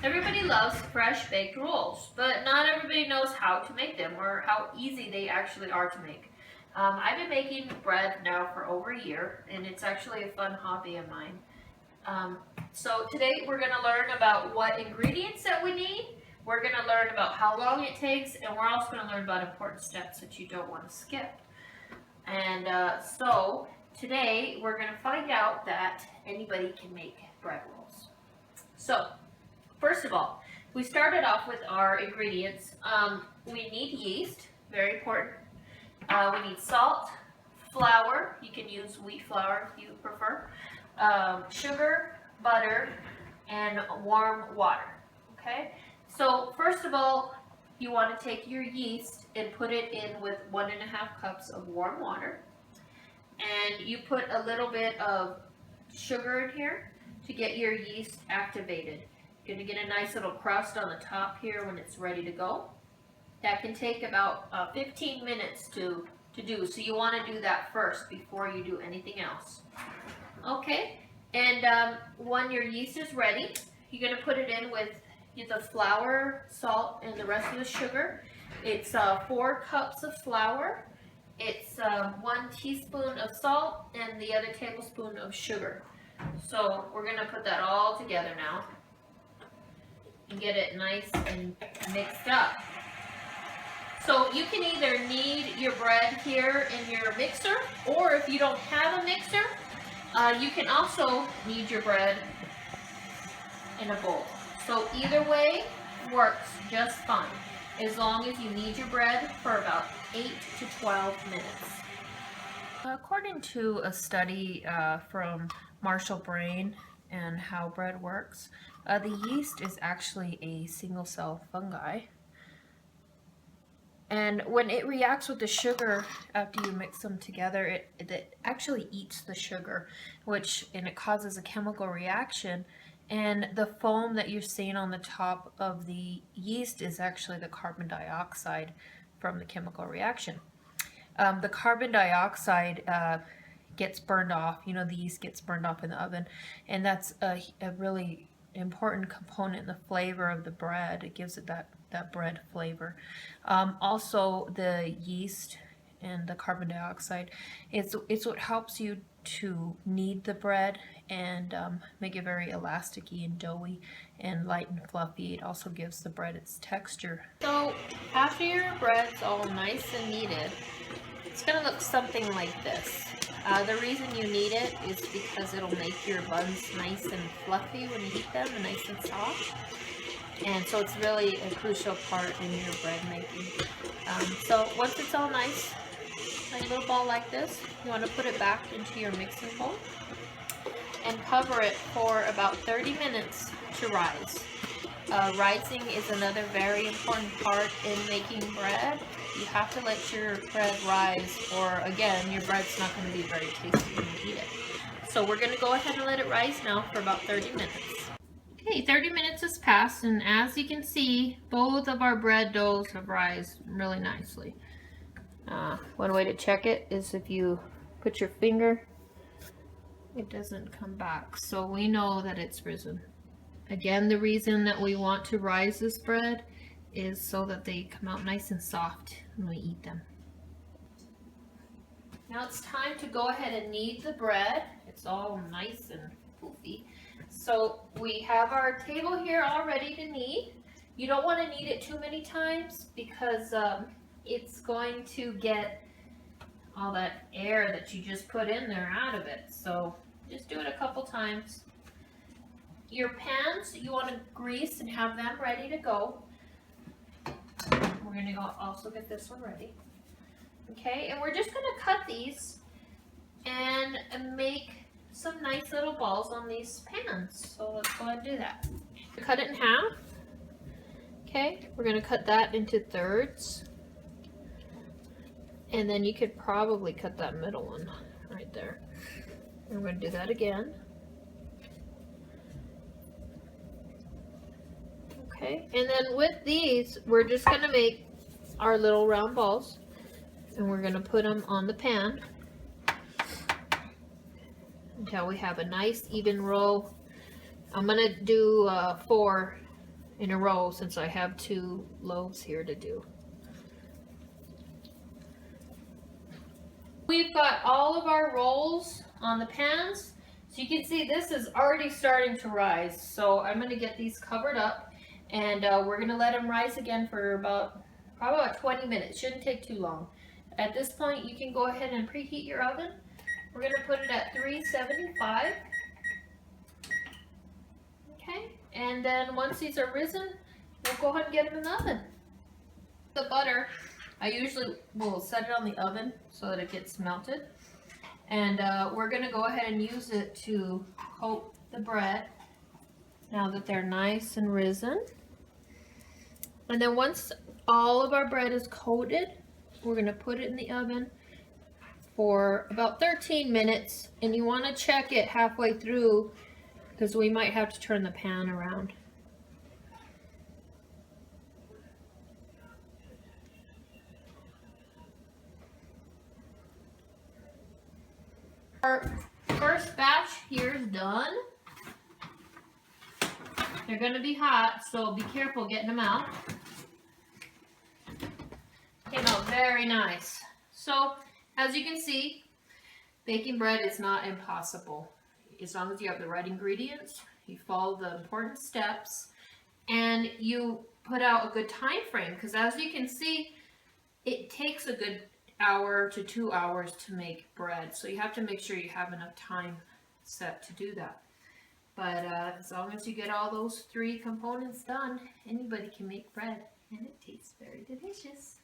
Everybody loves fresh baked rolls, but not everybody knows how to make them or how easy they actually are to make. I've been making bread now for over a year, and it's actually a fun hobby of mine. Um, so today we're going to learn about what ingredients that we need. We're going to learn about how long it takes, and we're also going to learn about important steps that you don't want to skip. And so today we're going to find out that anybody can make bread rolls. So first of all, we started off with our ingredients. We need yeast, very important. We need salt, flour. You can use wheat flour if you prefer. Sugar, butter, and warm water. Okay. So first of all, you want to take your yeast and put it in with 1.5 cups of warm water. And you put a little bit of sugar in here to get your yeast activated. You're going to get a nice little crust on the top here when it's ready to go. That can take about 15 minutes to do, so you want to do that first before you do anything else. Okay, and when your yeast is ready, you're going to put it in with the flour, salt, and the rest of the sugar. It's 4 cups of flour. It's 1 teaspoon of salt and the other tablespoon of sugar. So we're going to put that all together now and get it nice and mixed up. So you can either knead your bread here in your mixer, or if you don't have a mixer, you can also knead your bread in a bowl. So either way works just fine, as long as you knead your bread for about 8 to 12 minutes. According to a study from Marshall Brain and How Bread Works, the yeast is actually a single-cell fungi. And when it reacts with the sugar after you mix them together, it actually eats the sugar, and it causes a chemical reaction. And the foam that you're seeing on the top of the yeast is actually the carbon dioxide from the chemical reaction. The carbon dioxide gets burned off, the yeast gets burned off in the oven, and that's a really important component in the flavor of the bread. It gives it that bread flavor. Also, the yeast and the carbon dioxide, it's what helps you to knead the bread and make it very elasticy and doughy and light and fluffy. It also gives the bread its texture. So after your bread's all nice and kneaded, it's going to look something like this. The reason you knead it is because it'll make your buns nice and fluffy when you eat them, and nice and soft. And so it's really a crucial part in your bread making. So once it's all nice, like a little ball like this, you want to put it back into your mixing bowl and cover it for about 30 minutes to rise. Rising is another very important part in making bread. You have to let your bread rise, or again, your bread's not going to be very tasty when you eat it. So we're going to go ahead and let it rise now for about 30 minutes. Okay, 30 minutes has passed, and as you can see, both of our bread doughs have risen really nicely. One way to check it is if you put your finger, it doesn't come back, so we know that it's risen. Again, the reason that we want to rise this bread is so that they come out nice and soft when we eat them. Now it's time to go ahead and knead the bread. It's all nice and poofy. So we have our table here all ready to knead. You don't want to knead it too many times because it's going to get all that air that you just put in there out of it. So just do it a couple times. Your pans, you want to grease and have them ready to go. We're going to go also get this one ready. Okay, and we're just going to cut these and make some nice little balls on these pans. So let's go ahead and do that. Cut it in half. Okay, we're going to cut that into thirds. And then you could probably cut that middle one right there. And we're going to do that again. Okay, and then with these, we're just going to make our little round balls, and we're going to put them on the pan until we have a nice even row. I'm going to do 4 in a row since I have 2 loaves here to do. We've got all of our rolls on the pans. So you can see this is already starting to rise. So I'm going to get these covered up, and we're going to let them rise again for probably about 20 minutes. Shouldn't take too long. At this point, you can go ahead and preheat your oven. We're going to put it at 375. Okay, and then once these are risen, we'll go ahead and get them in the oven. The butter, I usually will set it on the oven so that it gets melted. And we're going to go ahead and use it to coat the bread now that they're nice and risen. And then once all of our bread is coated, we're going to put it in the oven for about 13 minutes. And you want to check it halfway through because we might have to turn the pan around. Our first batch here is done. They're going to be hot, so be careful getting them out. Came out very nice. So, as you can see, baking bread is not impossible. As long as you have the right ingredients, you follow the important steps, and you put out a good time frame. Because as you can see, it takes a good hour to 2 hours to make bread. So you have to make sure you have enough time set to do that. But as long as you get all those 3 components done, anybody can make bread, and it tastes very delicious.